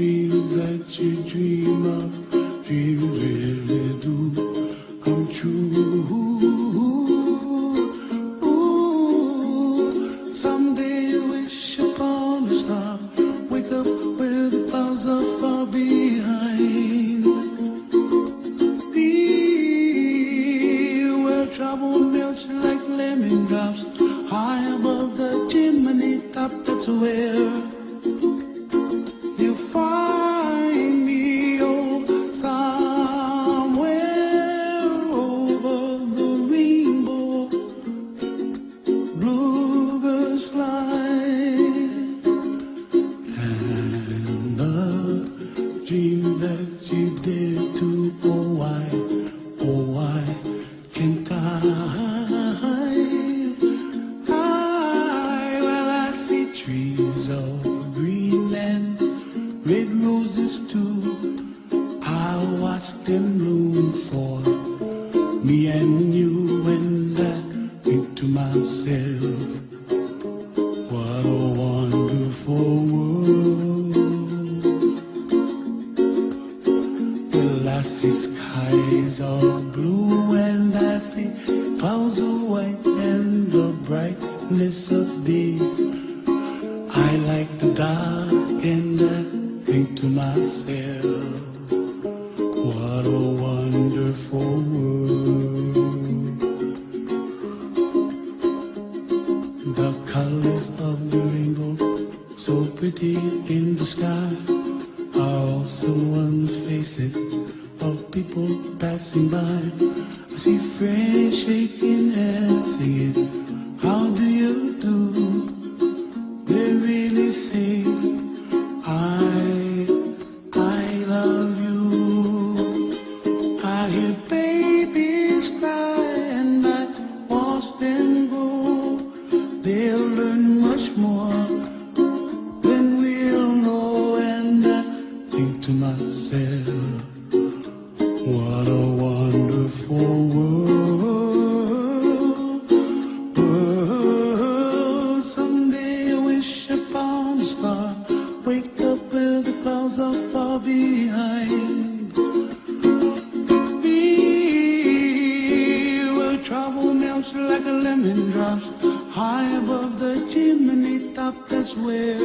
dreams that you dream of, dreams really do come true. Ooh, someday you wish upon a star, wake up where the clouds are far behind. Be where trouble melts like lemon drops, high above the chimney top. That's where you find me, oh, somewhere over the rainbow. Bluebirds fly, and the dream that you did to, oh why can't I? Well, I see trees of Greenland, red roses too. I watch them bloom for me and you, and I think to myself, what a wonderful world. Well, I see skies of blue, and I see clouds of white, and the brightness of day. I like the dark, and I think to myself, what a wonderful world. The colors of the rainbow, so pretty in the sky, are also on the faces of people passing by. I see friends shaking hands, singing, how do you do? They really say, I love you. I hear babies cry, and I watch them go. They'll learn much more than we'll know, and I think to myself, what a wonderful world. Someday I wish upon a star, wake up where the clouds are far behind. Be where trouble melts like a lemon drops, high above the chimney top. That's where